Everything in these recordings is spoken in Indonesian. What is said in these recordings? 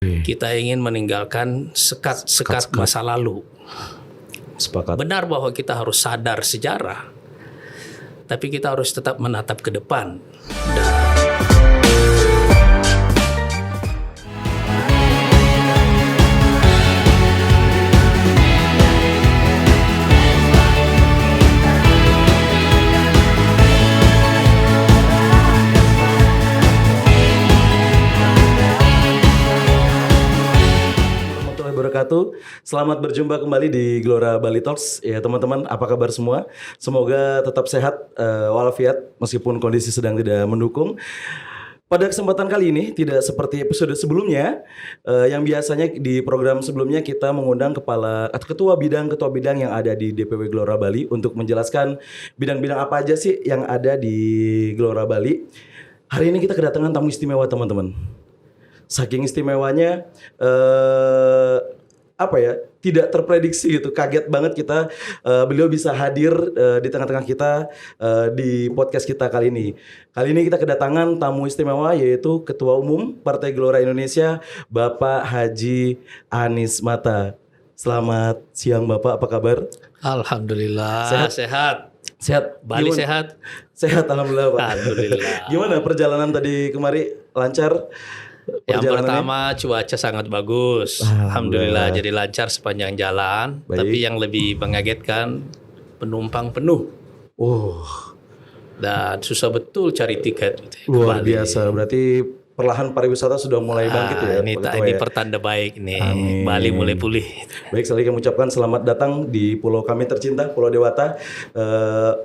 Kita ingin meninggalkan sekat-sekat masa lalu. Sepakat. Benar bahwa kita harus sadar sejarah, tapi kita harus tetap menatap ke depan. Selamat berjumpa kembali di Gelora Bali Talks. Ya teman-teman, apa kabar semua? Semoga tetap sehat walafiat meskipun kondisi sedang tidak mendukung. Pada kesempatan kali ini tidak seperti episode sebelumnya yang biasanya di program sebelumnya kita mengundang ketua bidang yang ada di DPW Gelora Bali untuk menjelaskan bidang-bidang apa aja sih yang ada di Gelora Bali. Hari ini kita kedatangan tamu istimewa teman-teman. Saking istimewanya tidak terprediksi gitu, kaget banget kita beliau bisa hadir di tengah-tengah kita di podcast kita kali ini. Kali ini kita kedatangan tamu istimewa yaitu Ketua Umum Partai Gelora Indonesia Bapak Haji Anies Mata. Selamat siang Bapak, apa kabar? Alhamdulillah sehat. Bali sehat? Sehat alhamdulillah Pak. Alhamdulillah. Gimana perjalanan tadi kemari, lancar? Yang pertama cuaca sangat bagus, Alhamdulillah jadi lancar sepanjang jalan. Baik. Tapi yang lebih mengagetkan penumpang penuh. Dan susah betul cari tiket. Luar biasa, berarti perlahan pariwisata sudah mulai bangkit ya. Ini pertanda baik nih. Amin. Bali mulai pulih. Baik, sekali kami ucapkan selamat datang di pulau kami tercinta, Pulau Dewata.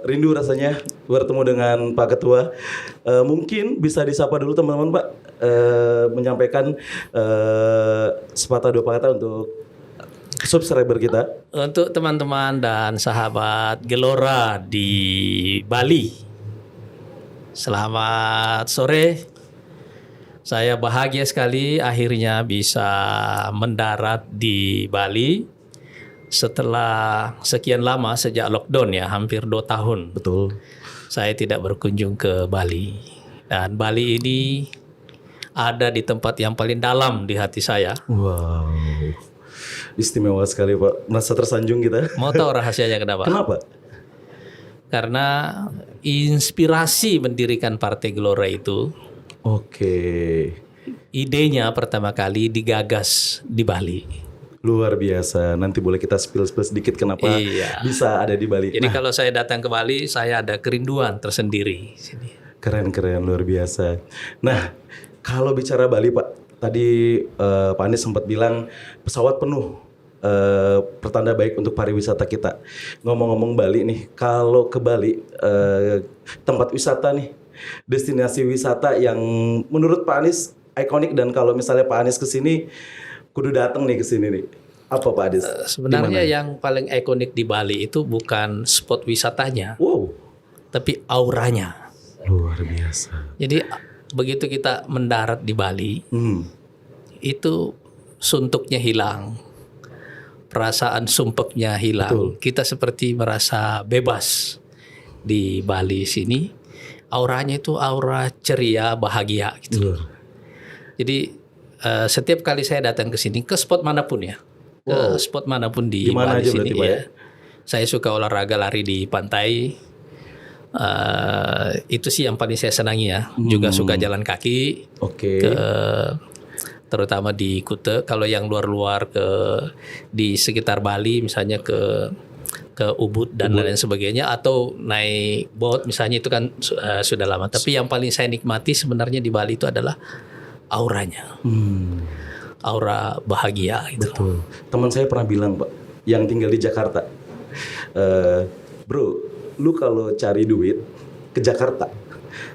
Rindu rasanya bertemu dengan Pak Ketua. Mungkin bisa disapa dulu teman-teman Pak, menyampaikan sepatah dua kata untuk subscriber kita. Untuk teman-teman dan sahabat Gelora di Bali, selamat sore. Saya bahagia sekali akhirnya bisa mendarat di Bali setelah sekian lama, sejak lockdown ya, hampir 2 tahun. Betul. Saya tidak berkunjung ke Bali. Dan Bali ini ada di tempat yang paling dalam di hati saya. Wow. Istimewa sekali Pak. Merasa tersanjung kita. Mau tahu rahasianya kenapa? Kenapa? Karena inspirasi mendirikan Partai Gelora itu, idenya pertama kali digagas di Bali. Luar biasa. Nanti boleh kita spill sedikit kenapa bisa ada di Bali. Jadi kalau saya datang ke Bali, saya ada kerinduan tersendiri. Keren, luar biasa. Nah, kalau bicara Bali Pak, tadi Pak Anies sempat bilang pesawat penuh, pertanda baik untuk pariwisata kita. Ngomong-ngomong Bali nih, kalau ke Bali, tempat wisata nih, destinasi wisata yang menurut Pak Anies ikonik, dan kalau misalnya Pak Anies kesini kudu datang nih kesini nih, apa Pak Anies? Sebenarnya yang paling ikonik di Bali itu bukan spot wisatanya, tapi auranya. Luar biasa. Jadi begitu kita mendarat di Bali, itu suntuknya hilang, perasaan sumpeknya hilang. Betul. Kita seperti merasa bebas di Bali sini. Auranya itu aura ceria, bahagia gitu. Jadi setiap kali saya datang ke sini, ke spot manapun ya, ke spot manapun di Dimana Bali aja sini ya. Saya suka olahraga lari di pantai. Itu sih yang paling saya senangi ya. Juga suka jalan kaki. Terutama di Kuta. Kalau yang luar-luar di sekitar Bali, misalnya ke Ubud dan lain sebagainya, atau naik boat misalnya, itu kan sudah lama. Tapi yang paling saya nikmati sebenarnya di Bali itu adalah auranya, aura bahagia gitu. Betul. Teman saya pernah bilang Pak, yang tinggal di Jakarta, bro, lu kalau cari duit ke Jakarta,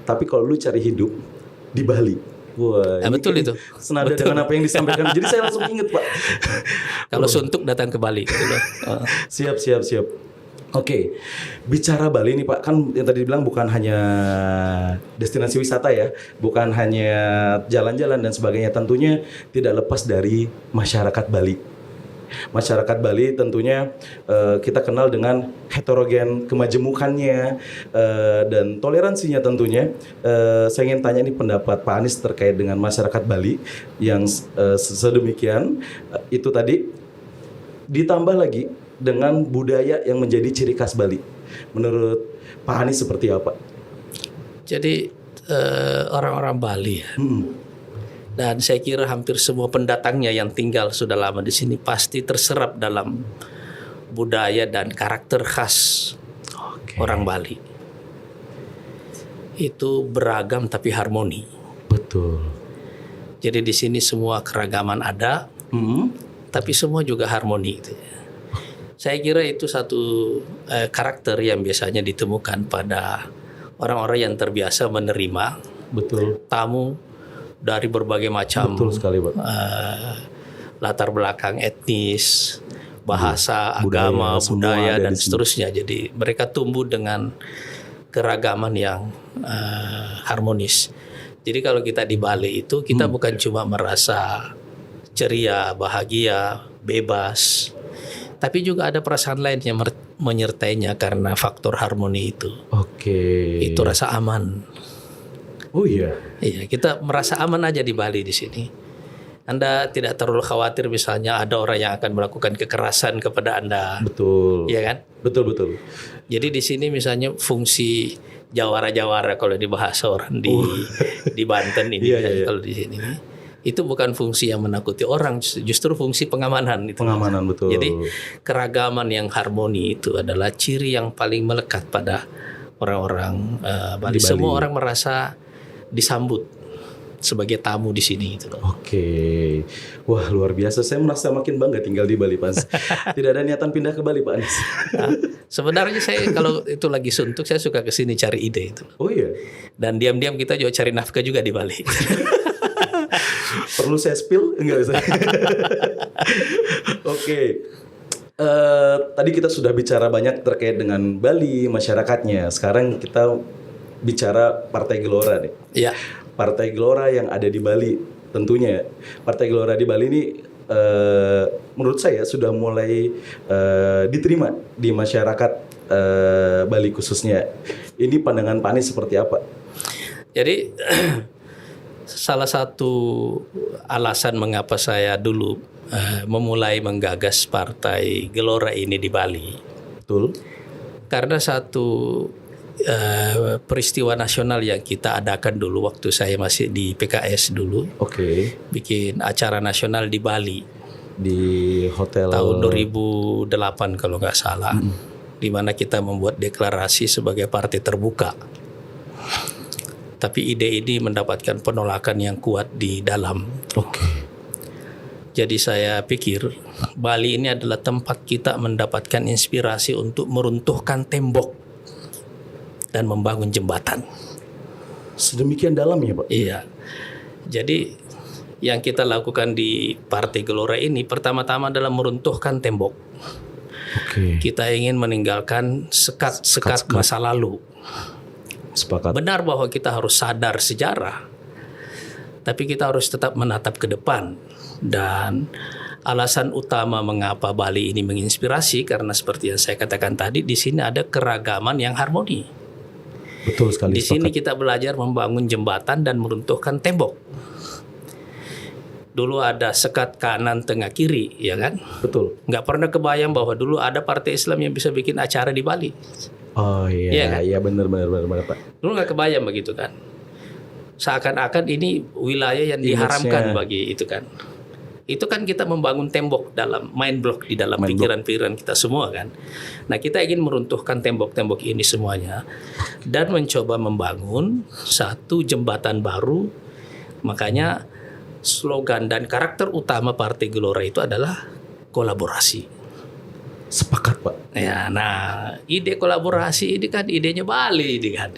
tapi kalau lu cari hidup di Bali. Wah, betul itu. Senada dengan apa yang disampaikan. Jadi saya langsung inget Pak. Kalau suntuk datang ke Bali. Gitu. Siap. Oke, bicara Bali nih Pak, kan yang tadi dibilang bukan hanya destinasi wisata ya, bukan hanya jalan-jalan dan sebagainya. Tentunya tidak lepas dari masyarakat Bali. Masyarakat Bali tentunya kita kenal dengan heterogen kemajemukannya dan toleransinya tentunya. Saya ingin tanya nih pendapat Pak Anies terkait dengan masyarakat Bali yang sedemikian itu tadi, ditambah lagi dengan budaya yang menjadi ciri khas Bali. Menurut Pak Anies seperti apa? Jadi orang-orang Bali ya. Dan saya kira hampir semua pendatangnya yang tinggal sudah lama di sini pasti terserap dalam budaya dan karakter khas orang Bali. Itu beragam tapi harmoni. Betul. Jadi di sini semua keragaman ada, tapi semua juga harmoni. Gitu. Saya kira itu satu karakter yang biasanya ditemukan pada orang-orang yang terbiasa menerima tamu dari berbagai macam latar belakang etnis, bahasa, agama, budaya dan seterusnya. Jadi mereka tumbuh dengan keragaman yang harmonis. Jadi kalau kita di Bali itu kita bukan cuma merasa ceria, bahagia, bebas, tapi juga ada perasaan lain yang menyertainya karena faktor harmoni itu. Itu rasa aman. Oh iya. Iya, kita merasa aman aja di Bali di sini. Anda tidak terlalu khawatir misalnya ada orang yang akan melakukan kekerasan kepada Anda. Betul. Iya kan? Betul. Jadi di sini misalnya fungsi jawara-jawara kalau dibahas orang di Banten ini kalau di sini. Itu bukan fungsi yang menakuti orang, justru fungsi pengamanan itu. Pengamanan, betul. Jadi keragaman yang harmoni itu adalah ciri yang paling melekat pada orang-orang Bali. Semua orang merasa disambut sebagai tamu di sini gitu. Wah, luar biasa. Saya merasa makin bangga tinggal di Bali, Pak. Tidak ada niatan pindah ke Bali, Pak Anies. Nah, sebenarnya saya kalau itu lagi suntuk saya suka ke sini cari ide itu. Oh iya. Dan diam-diam kita juga cari nafkah juga di Bali. Perlu saya spill? Enggak bisa. Tadi kita sudah bicara banyak terkait dengan Bali, masyarakatnya. Sekarang kita bicara Partai Gelora nih. Iya. Partai Gelora yang ada di Bali, tentunya Partai Gelora di Bali ini menurut saya sudah mulai diterima di masyarakat Bali khususnya. Ini pandangan Pak Anies seperti apa? Jadi salah satu alasan mengapa saya dulu memulai menggagas Partai Gelora ini di Bali. Betul. Karena satu peristiwa nasional yang kita adakan dulu waktu saya masih di PKS dulu. Bikin acara nasional di Bali. Di hotel tahun 2008 kalau nggak salah. Di mana kita membuat deklarasi sebagai partai terbuka. Tapi ide ini mendapatkan penolakan yang kuat di dalam. Jadi saya pikir Bali ini adalah tempat kita mendapatkan inspirasi untuk meruntuhkan tembok dan membangun jembatan. Sedemikian dalam ya, Pak? Iya. Jadi yang kita lakukan di Partai Gelora ini pertama-tama adalah meruntuhkan tembok. Kita ingin meninggalkan sekat-sekat masa lalu. Sepakat. Benar bahwa kita harus sadar sejarah, tapi kita harus tetap menatap ke depan. Dan alasan utama mengapa Bali ini menginspirasi karena seperti yang saya katakan tadi, di sini ada keragaman yang harmoni. Betul sekali. Di sini kita belajar membangun jembatan dan meruntuhkan tembok. Dulu ada sekat kanan, tengah, kiri, ya kan? Betul. Nggak pernah kebayang bahwa dulu ada partai Islam yang bisa bikin acara di Bali. Oh iya, iya kan? Iya benar Pak. Dulu nggak kebayang begitu kan? Seakan-akan ini wilayah yang diharamkan bagi itu kan? Itu kan kita membangun tembok dalam mind block di dalam pikiran-pikiran kita semua kan. Nah, kita ingin meruntuhkan tembok-tembok ini semuanya dan mencoba membangun satu jembatan baru. Makanya slogan dan karakter utama Partai Gelora itu adalah kolaborasi. Sepakat, Pak. Ya, nah ide kolaborasi ini kan idenya Bali ini kan.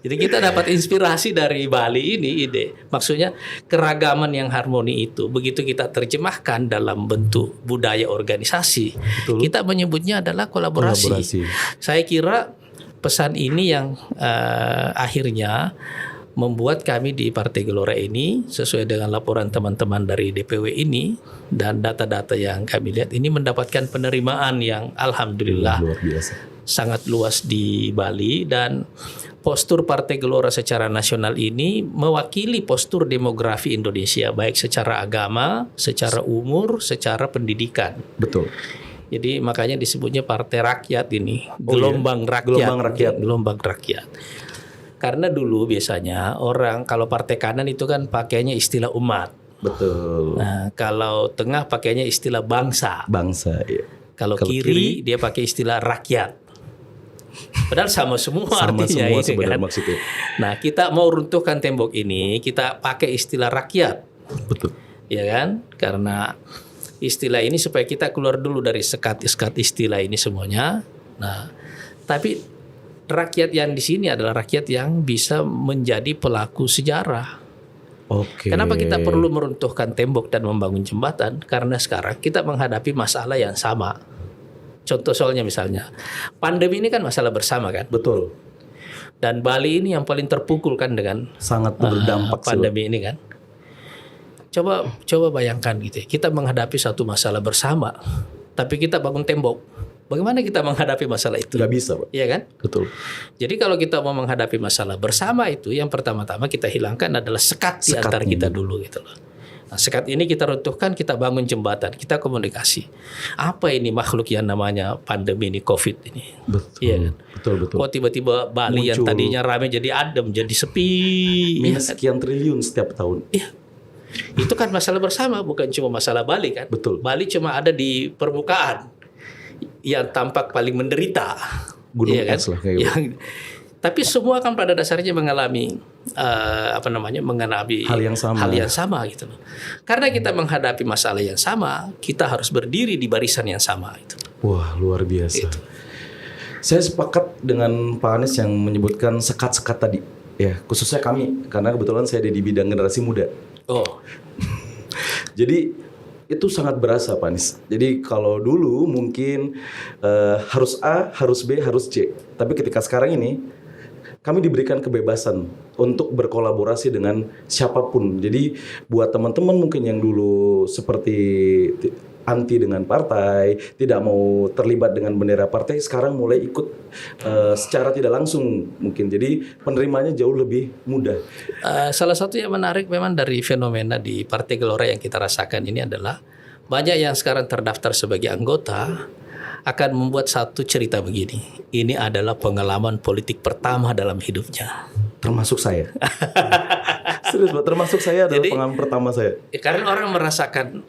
Jadi kita dapat inspirasi dari Bali ini ide. Maksudnya keragaman yang harmoni itu begitu kita terjemahkan dalam bentuk budaya organisasi. Betul. Kita menyebutnya adalah kolaborasi. Saya kira pesan ini yang akhirnya membuat kami di Partai Gelora ini sesuai dengan laporan teman-teman dari DPW ini dan data-data yang kami lihat ini mendapatkan penerimaan yang alhamdulillah Luar biasa. sangat luas di Bali, dan postur Partai Gelora secara nasional ini mewakili postur demografi Indonesia baik secara agama, secara umur, secara pendidikan. Betul. Jadi makanya disebutnya Partai Rakyat ini, Oh, gelombang iya. rakyat. Gelombang rakyat. Gelombang rakyat. Karena dulu biasanya orang kalau partai kanan itu kan pakainya istilah umat. Betul. Nah, kalau tengah pakainya istilah bangsa. Bangsa, iya. Kalau Kalau kiri dia pakai istilah rakyat. Padahal sama semua Sama artinya semua ini sebenarnya kan. maksudnya. Nah, kita mau runtuhkan tembok ini, kita pakai istilah rakyat. Betul. Ya kan? Karena istilah ini supaya kita keluar dulu dari sekat-sekat istilah ini semuanya. Nah, tapi rakyat yang di sini adalah rakyat yang bisa menjadi pelaku sejarah. Oke. Kenapa kita perlu meruntuhkan tembok dan membangun jembatan? Karena sekarang kita menghadapi masalah yang sama. Contoh soalnya misalnya, pandemi ini kan masalah bersama kan? Betul. Dan Bali ini yang paling terpukul kan dengan Sangat berdampak pandemi ini kan. Coba bayangkan gitu ya. Kita menghadapi satu masalah bersama, tapi kita bangun tembok. Bagaimana kita menghadapi masalah itu? Nggak bisa, Pak. Iya kan? Betul. Jadi kalau kita mau menghadapi masalah bersama itu, yang pertama-tama kita hilangkan adalah sekat di antara kita dulu gitu loh. Nah, sekat ini kita runtuhkan, kita bangun jembatan, kita komunikasi. Apa ini makhluk yang namanya pandemi ini, COVID ini? Betul. Iya kan? Betul. Kok tiba-tiba Bali yang Muncul. tadinya ramai jadi adem, jadi sepi. Minus sekian triliun setiap tahun. Iya. Itu kan masalah bersama, bukan cuma masalah Bali kan? Betul. Bali cuma ada di permukaan yang tampak paling menderita. Gunung Iya kan? es lah kayak gitu. Tapi semua kan pada dasarnya mengalami mengalami Hal yang sama. gitu loh. Karena kita menghadapi masalah yang sama, kita harus berdiri di barisan yang sama itu. Wah, luar biasa. Itu. Saya sepakat dengan Pak Anies yang menyebutkan sekat-sekat tadi. Ya, khususnya kami, karena kebetulan saya ada di bidang generasi muda. Oh, Jadi itu sangat berasa, Pak Anies. Jadi kalau dulu mungkin harus A, harus B, harus C. Tapi ketika sekarang ini kami diberikan kebebasan untuk berkolaborasi dengan siapapun. Jadi buat teman-teman mungkin yang dulu seperti anti dengan partai, tidak mau terlibat dengan bendera partai, sekarang mulai ikut secara tidak langsung mungkin. Jadi penerimanya jauh lebih mudah. salah satu yang menarik memang dari fenomena di Partai Gelora yang kita rasakan ini adalah banyak yang sekarang terdaftar sebagai anggota akan membuat satu cerita begini. Ini adalah pengalaman politik pertama dalam hidupnya. Termasuk saya. Serius, Pak, termasuk saya adalah Jadi, pengalaman pertama saya. Karena orang merasakan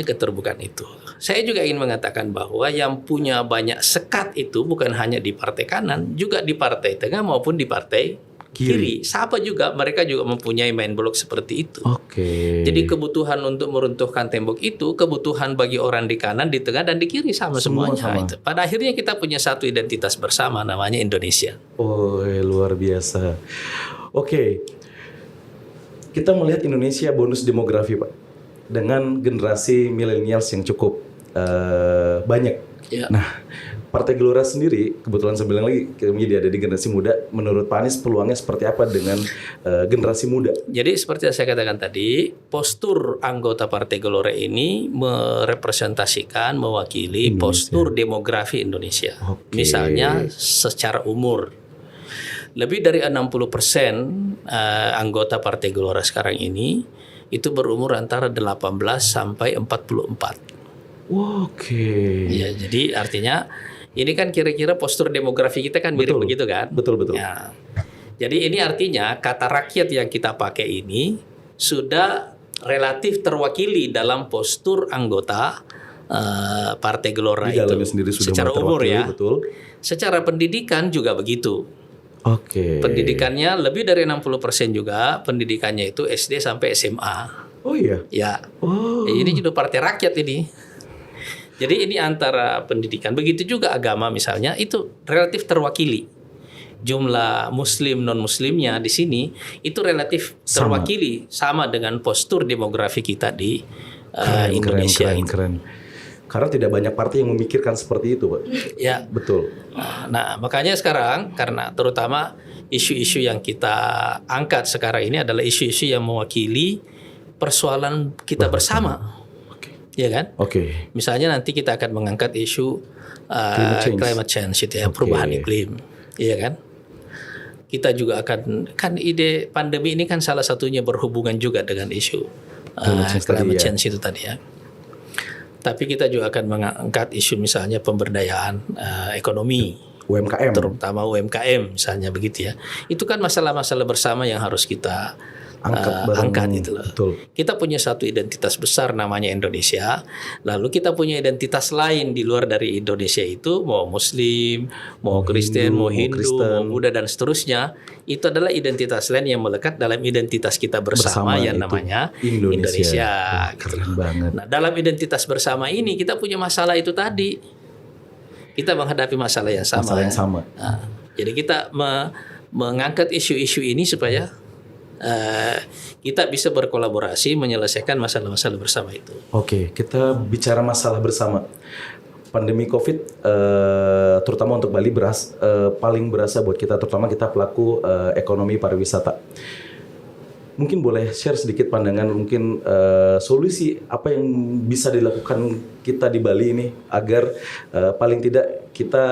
keterbukaan itu. Saya juga ingin mengatakan bahwa yang punya banyak sekat itu bukan hanya di partai kanan, juga di partai tengah maupun di partai kiri. Sama juga mereka juga mempunyai main blok seperti itu. Oke. Jadi kebutuhan untuk meruntuhkan tembok itu kebutuhan bagi orang di kanan, di tengah, dan di kiri sama Semua semuanya. sama. Itu. Pada akhirnya kita punya satu identitas bersama namanya Indonesia. Oh, luar biasa. Oke. Kita melihat Indonesia bonus demografi, Pak. Dengan generasi milenials yang cukup banyak. Ya. Nah, Partai Gelora sendiri, kebetulan saya bilang lagi, kami ada di generasi muda. Menurut Pak Anies peluangnya seperti apa dengan generasi muda? Jadi seperti yang saya katakan tadi, postur anggota Partai Gelora ini merepresentasikan, mewakili postur demografi Indonesia. Oke. Misalnya secara umur. Lebih dari 60% anggota Partai Gelora sekarang ini itu berumur antara 18 sampai 44. Oke. Ya, jadi artinya ini kan kira-kira postur demografi kita kan mirip Betul. begitu kan? Betul. Ya. Jadi ini artinya kata rakyat yang kita pakai ini sudah relatif terwakili dalam postur anggota Partai Gelora Di dalamnya itu. sendiri sudah Secara mulai umur terwakili, ya. betul. Secara pendidikan juga begitu. Oke. Pendidikannya lebih dari 60% juga pendidikannya itu SD sampai SMA. Oh iya. Ya. Oh. Ini juga partai rakyat ini. Jadi ini antara pendidikan, begitu juga agama misalnya itu relatif terwakili. Jumlah muslim non-muslimnya di sini itu relatif terwakili sama dengan postur demografi kita di Indonesia. Keren. Karena tidak banyak partai yang memikirkan seperti itu, Pak. Ya. Betul. Nah, makanya sekarang karena terutama isu-isu yang kita angkat sekarang ini adalah isu-isu yang mewakili persoalan kita bersama. Ya kan? Misalnya nanti kita akan mengangkat isu climate change itu ya, perubahan iklim. Iya kan? Kita juga akan, kan ide pandemi ini kan salah satunya berhubungan juga dengan isu climate change itu tadi ya. Tapi kita juga akan mengangkat isu misalnya pemberdayaan ekonomi, UMKM, terutama UMKM misalnya begitu ya. Itu kan masalah-masalah bersama yang harus kita angkat itu loh. Betul. Kita punya satu identitas besar namanya Indonesia. Lalu kita punya identitas lain di luar dari Indonesia itu, mau Muslim, mau Kristen, mau Hindu, mau Buddha dan seterusnya. Itu adalah identitas lain yang melekat dalam identitas kita bersama yang namanya Indonesia. Keren banget. Nah, dalam identitas bersama ini kita punya masalah itu tadi. Kita menghadapi masalah yang sama. Nah, jadi kita mengangkat isu-isu ini supaya kita bisa berkolaborasi menyelesaikan masalah-masalah bersama itu. Kita bicara masalah bersama. Pandemi COVID, terutama untuk Bali paling berasa buat kita, terutama kita pelaku ekonomi pariwisata. Mungkin boleh share sedikit pandangan, mungkin solusi apa yang bisa dilakukan kita di Bali ini agar paling tidak kita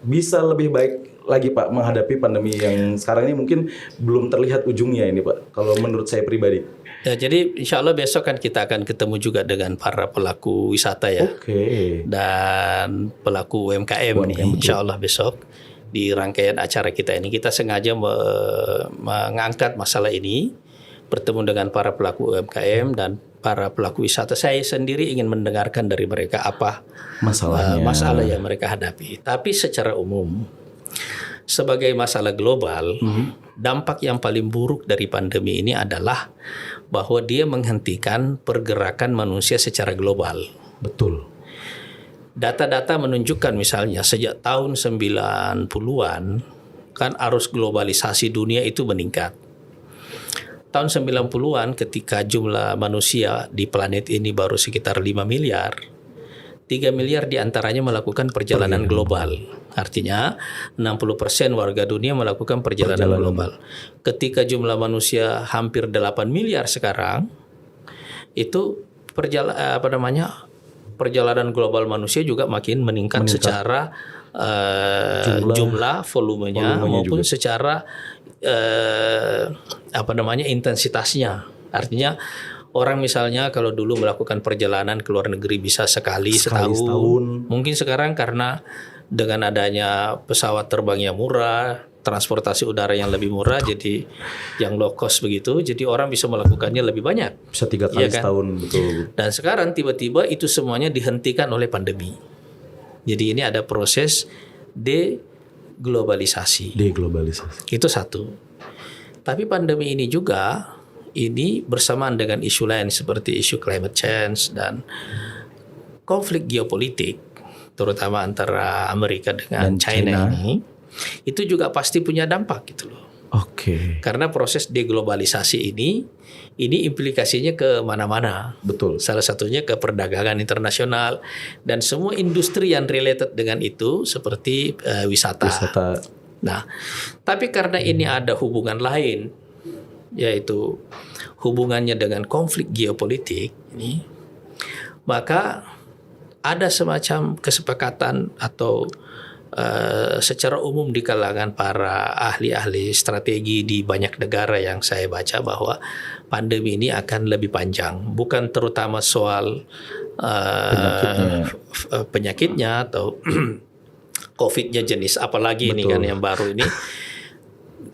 bisa lebih baik lagi Pak menghadapi pandemi yang sekarang ini mungkin belum terlihat ujungnya ini Pak, kalau menurut saya pribadi. Ya, jadi insya Allah besok kan kita akan ketemu juga dengan para pelaku wisata ya, dan pelaku UMKM nih, insya Allah besok di rangkaian acara kita ini kita sengaja mengangkat masalah ini, bertemu dengan para pelaku UMKM dan para pelaku wisata. Saya sendiri ingin mendengarkan dari mereka apa masalah yang mereka hadapi. Tapi secara umum, sebagai masalah global, dampak yang paling buruk dari pandemi ini adalah bahwa dia menghentikan pergerakan manusia secara global. Betul. Data-data menunjukkan misalnya sejak tahun 90-an kan arus globalisasi dunia itu meningkat. Tahun 90-an ketika jumlah manusia di planet ini baru sekitar 5 miliar, 3 miliar diantaranya melakukan perjalanan global. Artinya 60% warga dunia melakukan perjalanan global. Ketika jumlah manusia hampir 8 miliar sekarang, itu perjalanan global manusia juga makin meningkat. Secara jumlah volumenya maupun juga secara intensitasnya. Artinya orang misalnya kalau dulu melakukan perjalanan ke luar negeri bisa sekali setahun. Mungkin sekarang karena dengan adanya pesawat terbang yang murah, transportasi udara yang lebih murah, jadi yang low cost begitu, jadi orang bisa melakukannya lebih banyak. Bisa 3 kali setahun, betul. Dan sekarang tiba-tiba itu semuanya dihentikan oleh pandemi. Jadi ini ada proses deglobalisasi. Itu satu. Tapi pandemi ini juga bersamaan dengan isu lain seperti isu climate change dan konflik geopolitik, terutama antara Amerika dengan China ini, itu juga pasti punya dampak gitu loh. Karena proses deglobalisasi ini implikasinya ke mana-mana. Betul. Salah satunya ke perdagangan internasional dan semua industri yang related dengan itu seperti wisata. Nah, tapi karena ini ada hubungan lain, yaitu hubungannya dengan konflik geopolitik ini, maka ada semacam kesepakatan atau secara umum di kalangan para ahli-ahli strategi di banyak negara yang saya baca bahwa pandemi ini akan lebih panjang, bukan terutama soal penyakitnya atau COVID-nya jenis apalagi. Betul. Ini kan yang baru ini,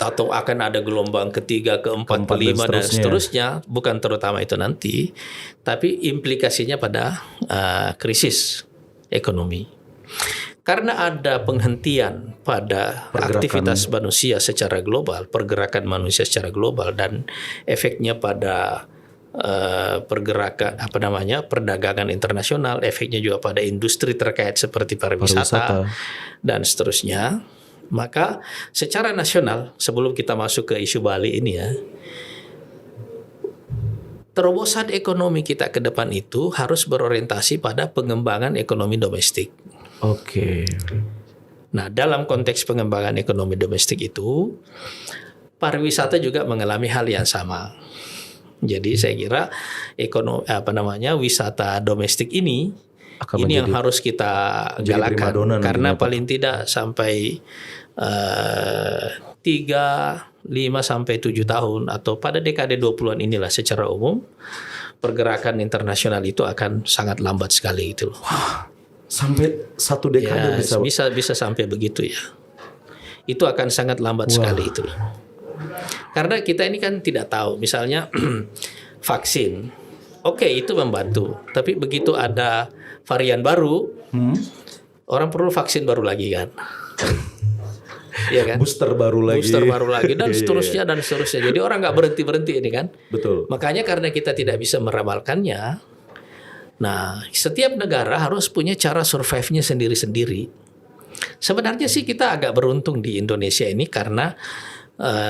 atau akan ada gelombang ketiga, keempat, kelima dan seterusnya, bukan terutama itu nanti, tapi implikasinya pada krisis ekonomi. Karena ada penghentian pada aktivitas manusia secara global, pergerakan manusia secara global, dan efeknya pada perdagangan internasional, efeknya juga pada industri terkait seperti pariwisata dan seterusnya. Maka secara nasional, sebelum kita masuk ke isu Bali ini ya, terobosan ekonomi kita ke depan itu harus berorientasi pada pengembangan ekonomi domestik. Nah, dalam konteks pengembangan ekonomi domestik itu, pariwisata juga mengalami hal yang sama. Jadi saya kira wisata domestik ini yang harus kita galakan, karena paling tidak sampai 3, 5 sampai 7 tahun atau pada dekade 20-an inilah secara umum pergerakan internasional itu akan sangat lambat sekali itu. Sampai 1 dekade bisa sampai begitu ya. Itu akan sangat lambat sekali itu. Karena kita ini kan tidak tahu, misalnya vaksin, oke, itu membantu, tapi begitu ada varian baru, orang perlu vaksin baru lagi kan. Iya kan? Booster baru lagi dan seterusnya dan seterusnya. Jadi orang nggak berhenti ini kan. Betul. Makanya karena kita tidak bisa meramalkannya, nah setiap negara harus punya cara survive-nya sendiri-sendiri. Sebenarnya sih kita agak beruntung di Indonesia ini karena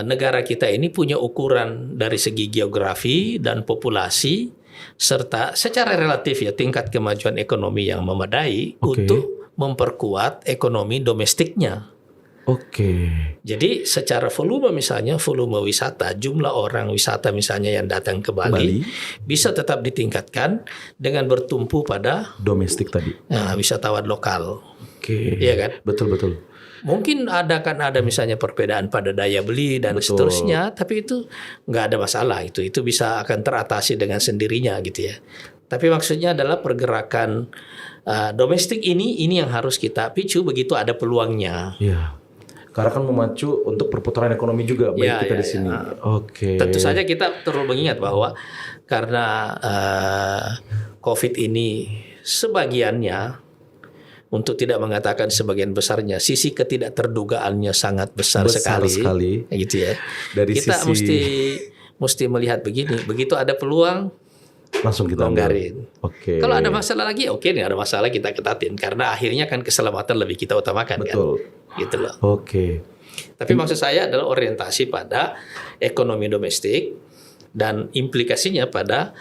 negara kita ini punya ukuran dari segi geografi dan populasi serta secara relatif ya tingkat kemajuan ekonomi yang memadai untuk memperkuat ekonomi domestiknya. Jadi secara volume misalnya volume wisata, jumlah orang wisata misalnya yang datang ke Bali bisa tetap ditingkatkan dengan bertumpu pada domestik tadi. Nah, wisatawan lokal. Iya kan? Betul. Mungkin ada misalnya perbedaan pada daya beli dan seterusnya, tapi itu nggak ada masalah, itu bisa akan teratasi dengan sendirinya gitu ya. Tapi maksudnya adalah pergerakan domestik ini yang harus kita picu begitu ada peluangnya. Iya. Karena kan memacu untuk perputaran ekonomi juga baik kita di sini. Tentu saja kita perlu mengingat bahwa karena COVID ini sebagiannya, untuk tidak mengatakan sebagian besarnya, sisi ketidakterdugaannya sangat besar sekali. Gitu ya. Dari kita mesti melihat begini, begitu ada peluang langsung kita longgarin. Kalau ada masalah lagi, nggak ada masalah, kita ketatin karena akhirnya kan keselamatan lebih kita utamakan. Betul. Kan? Gitu loh. Tapi maksud saya adalah orientasi pada ekonomi domestik dan implikasinya pada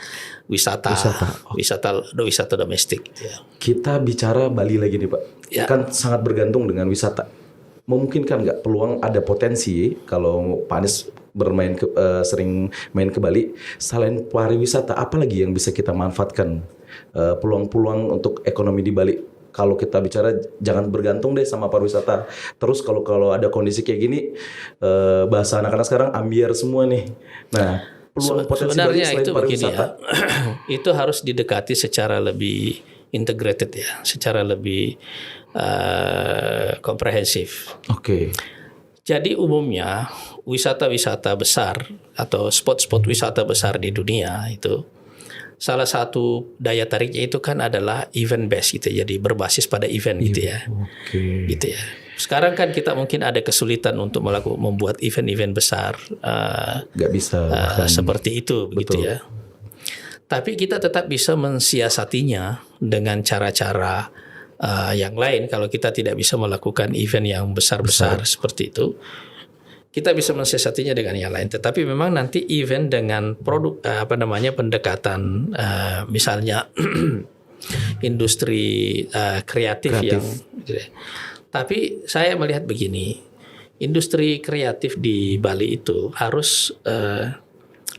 wisata domestik. Ya. Kita bicara Bali lagi nih Pak, kan sangat bergantung dengan wisata. Memungkinkan nggak peluang ada potensi kalau Pak Anies sering main ke Bali, selain pariwisata, apa lagi yang bisa kita manfaatkan peluang-peluang untuk ekonomi di Bali? Kalau kita bicara jangan bergantung deh sama pariwisata. Terus kalau ada kondisi kayak gini, bahasa anak-anak sekarang ambiar semua nih. Nah, peluang potensi Bali selain itu pariwisata itu harus didekati secara lebih integrated ya, secara lebih komprehensif. Jadi umumnya wisata-wisata besar atau spot-spot wisata besar di dunia itu salah satu daya tariknya itu kan adalah event based gitu, jadi berbasis pada event gitu ya. Gitu ya. Sekarang kan kita mungkin ada kesulitan untuk membuat event-event besar, nggak bisa seperti itu, begitu ya. Tapi kita tetap bisa mensiasatinya dengan cara-cara yang lain. Kalau kita tidak bisa melakukan event yang besar-besar seperti itu, kita bisa mensiasatinya dengan yang lain. Tetapi memang nanti event dengan produk pendekatan misalnya industri kreatif yang gitu ya. Tapi saya melihat begini, industri kreatif di Bali itu harus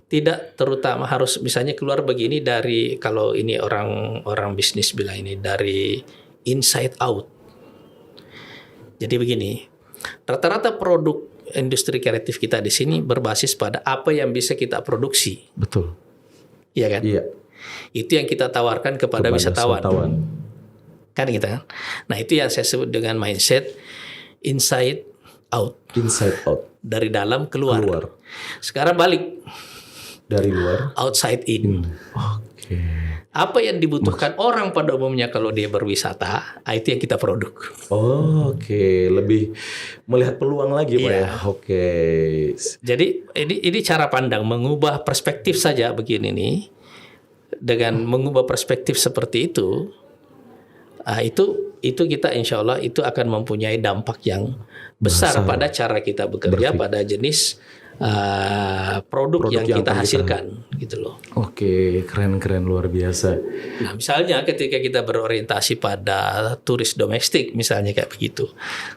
tidak terutama harus misalnya keluar begini dari, kalau ini orang bisnis bilang ini dari inside out. Jadi begini, rata-rata produk industri kreatif kita di sini berbasis pada apa yang bisa kita produksi. Betul. Iya kan? Iya. Itu yang kita tawarkan kepada wisatawan. Kan gitu kan. Nah, itu yang saya sebut dengan mindset inside out. Inside out. Dari dalam keluar. Sekarang balik. Dari luar. Outside in. Apa yang dibutuhkan orang pada umumnya kalau dia berwisata, itu yang kita produk. Lebih melihat peluang lagi Pak ya. Jadi ini cara pandang, mengubah perspektif saja begini nih. Dengan mengubah perspektif seperti itu, Itu kita insya Allah itu akan mempunyai dampak yang besar pada cara kita bekerja, pada jenis produk yang kita hasilkan gitu loh. Oke, keren luar biasa. Nah, misalnya ketika kita berorientasi pada turis domestik misalnya kayak begitu,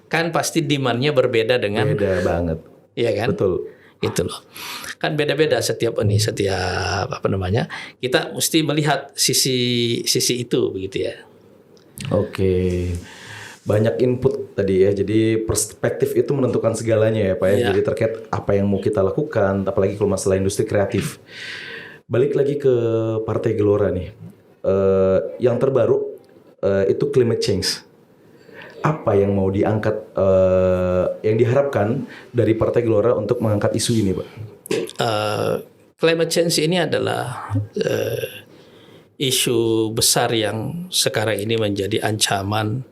kan pasti demand-nya berbeda dengan beda banget. Iya kan? Betul. Itu loh. Kan beda-beda setiap kita mesti melihat sisi itu begitu ya. Oke. Banyak input tadi ya, jadi perspektif itu menentukan segalanya ya Pak ya. Jadi terkait apa yang mau kita lakukan, apalagi kalau masalah industri kreatif. Balik lagi ke Partai Gelora nih, yang terbaru itu climate change. Apa yang mau diangkat, yang diharapkan dari Partai Gelora untuk mengangkat isu ini Pak? Climate change ini adalah isu besar yang sekarang ini menjadi ancaman.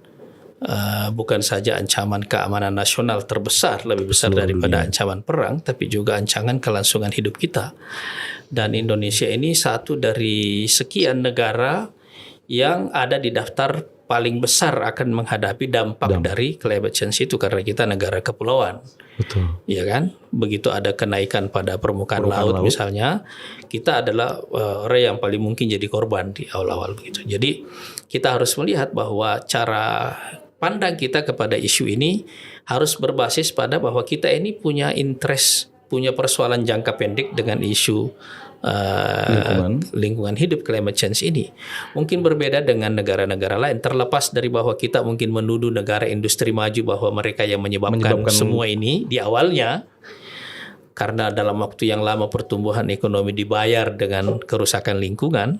Bukan saja ancaman keamanan nasional terbesar, lebih besar daripada ancaman perang, tapi juga ancaman kelangsungan hidup kita. Dan Indonesia ini satu dari sekian negara yang ada di daftar paling besar akan menghadapi dampak dari climate change itu, karena kita negara kepulauan. Betul. Iya kan? Begitu ada kenaikan pada permukaan laut misalnya, kita adalah orang yang paling mungkin jadi korban di awal-awal begitu. Jadi kita harus melihat bahwa cara pandang kita kepada isu ini harus berbasis pada bahwa kita ini punya interest, punya persoalan jangka pendek dengan isu lingkungan hidup, climate change ini. Mungkin berbeda dengan negara-negara lain, terlepas dari bahwa kita mungkin menuduh negara industri maju bahwa mereka yang menyebabkan semua ini di awalnya, karena dalam waktu yang lama pertumbuhan ekonomi dibayar dengan kerusakan lingkungan.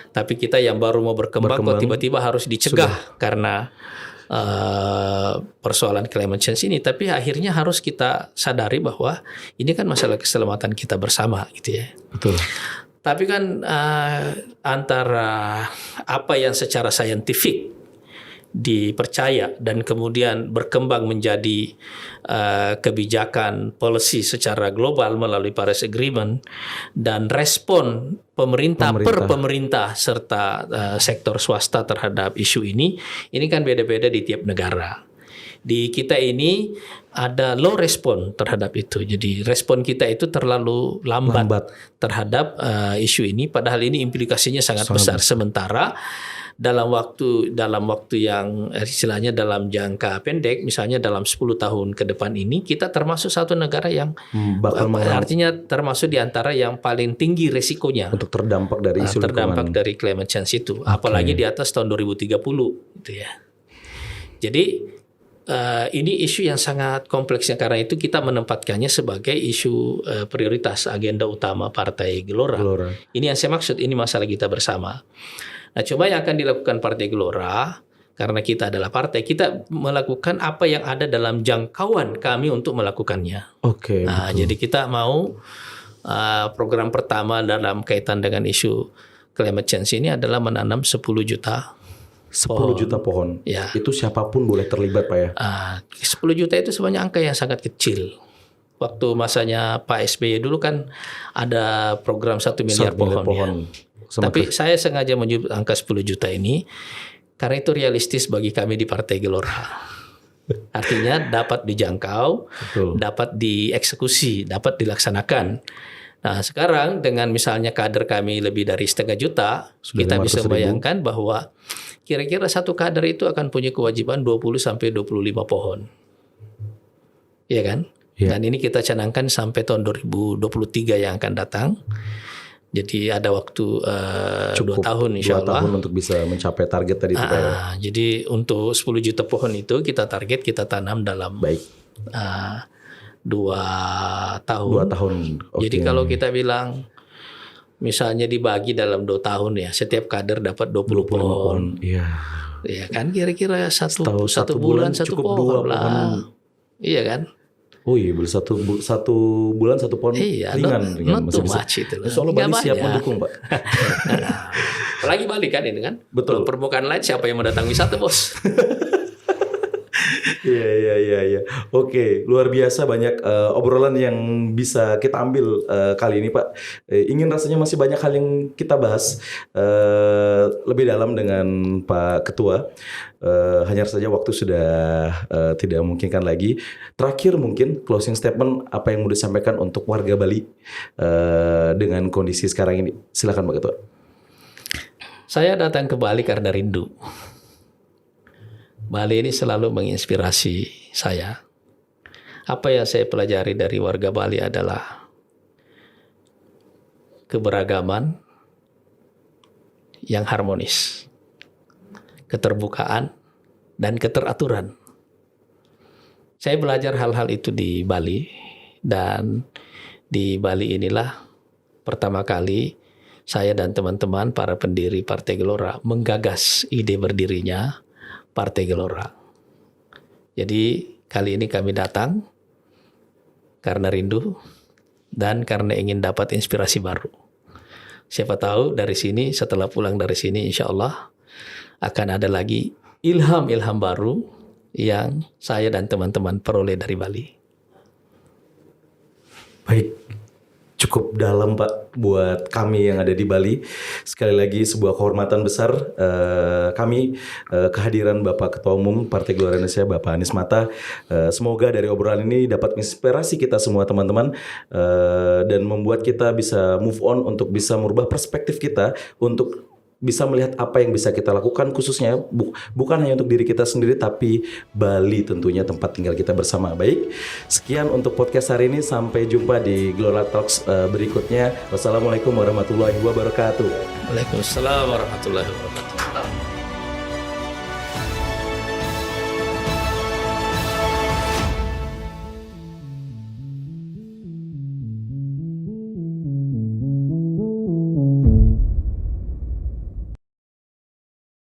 Tapi kita yang baru mau berkembang kok tiba-tiba harus dicegah karena persoalan climate change ini. Tapi akhirnya harus kita sadari bahwa ini kan masalah keselamatan kita bersama gitu ya. Betul. Tapi kan antara apa yang secara saintifik dipercaya dan kemudian berkembang menjadi kebijakan policy secara global melalui Paris Agreement dan respon pemerintah per pemerintah serta sektor swasta terhadap isu ini kan beda-beda di tiap negara. Di kita ini ada low respon terhadap itu. Jadi respon kita itu terlalu lambat. Terhadap isu ini, padahal ini implikasinya sangat besar. Sementara dalam waktu yang istilahnya dalam jangka pendek, misalnya dalam 10 tahun ke depan ini, kita termasuk satu negara yang artinya termasuk di antara yang paling tinggi resikonya untuk terdampak dari isu terdampak dari climate change itu, apalagi di atas tahun 2030 gitu ya. Jadi ini isu yang sangat kompleksnya, karena itu kita menempatkannya sebagai isu prioritas agenda utama Partai Gelora. Ini yang saya maksud, ini masalah kita bersama. Nah, coba yang akan dilakukan Partai Gelora, karena kita adalah partai, kita melakukan apa yang ada dalam jangkauan kami untuk melakukannya. Oke. Nah, jadi kita mau program pertama dalam kaitan dengan isu climate change ini adalah menanam 10 juta 10 juta pohon. Ya. Itu siapapun boleh terlibat Pak ya? 10 juta itu sebenarnya angka yang sangat kecil. Waktu masanya Pak SBY dulu kan ada program 1 miliar pohon. Ya. Tapi saya sengaja menyebut angka 10 juta ini karena itu realistis bagi kami di Partai Gelora. Artinya dapat dijangkau, dapat dieksekusi, dapat dilaksanakan. Nah, sekarang dengan misalnya kader kami lebih dari 0,5 juta, kita bisa membayangkan bahwa kira-kira satu kader itu akan punya kewajiban 20-25 pohon. Iya kan? Ya. Dan ini kita canangkan sampai tahun 2023 yang akan datang. Jadi ada waktu 2 tahun insya Allah. 2 tahun untuk bisa mencapai target tadi. Jadi untuk 10 juta pohon itu kita target kita tanam dalam 2 tahun. 2 tahun. Okay. Jadi kalau kita bilang misalnya dibagi dalam 2 tahun ya, setiap kader dapat 20 pohon. Iya. Ya kan kira-kira satu bulan 1 pohon lah. Iya kan? Oh iya, satu bulan 1 pohon ringan masih bisa. Soalnya Bali siap mendukung Pak. Apalagi Bali kan ini kan. Betul. Permukaan lain siapa yang mendatang wisata bos? Iya. Oke, luar biasa banyak obrolan yang bisa kita ambil kali ini Pak. Ingin rasanya masih banyak hal yang kita bahas lebih dalam dengan Pak Ketua. Hanya saja waktu sudah tidak memungkinkan lagi. Terakhir mungkin closing statement apa yang mau disampaikan untuk warga Bali dengan kondisi sekarang ini. Silakan Pak Ketua. Saya datang ke Bali karena rindu. Bali ini selalu menginspirasi saya. Apa yang saya pelajari dari warga Bali adalah keberagaman yang harmonis, keterbukaan, dan keteraturan. Saya belajar hal-hal itu di Bali, dan di Bali inilah pertama kali saya dan teman-teman para pendiri Partai Gelora menggagas ide berdirinya Partai Gelora. Jadi kali ini kami datang karena rindu dan karena ingin dapat inspirasi baru. Siapa tahu dari sini, setelah pulang dari sini insya Allah akan ada lagi ilham-ilham baru yang saya dan teman-teman peroleh dari Bali. Baik, cukup dalam Pak buat kami yang ada di Bali. Sekali lagi sebuah kehormatan besar kami kehadiran Bapak Ketua Umum Partai Gelora Indonesia Bapak Anies Mata. Semoga dari obrolan ini dapat menginspirasi kita semua teman-teman dan membuat kita bisa move on untuk bisa merubah perspektif kita untuk bisa melihat apa yang bisa kita lakukan khususnya bukan hanya untuk diri kita sendiri tapi Bali tentunya tempat tinggal kita bersama. Baik, sekian untuk podcast hari ini, sampai jumpa di Gelora Talks berikutnya. Wassalamualaikum warahmatullahi wabarakatuh. Waalaikumsalam warahmatullahi wabarakatuh.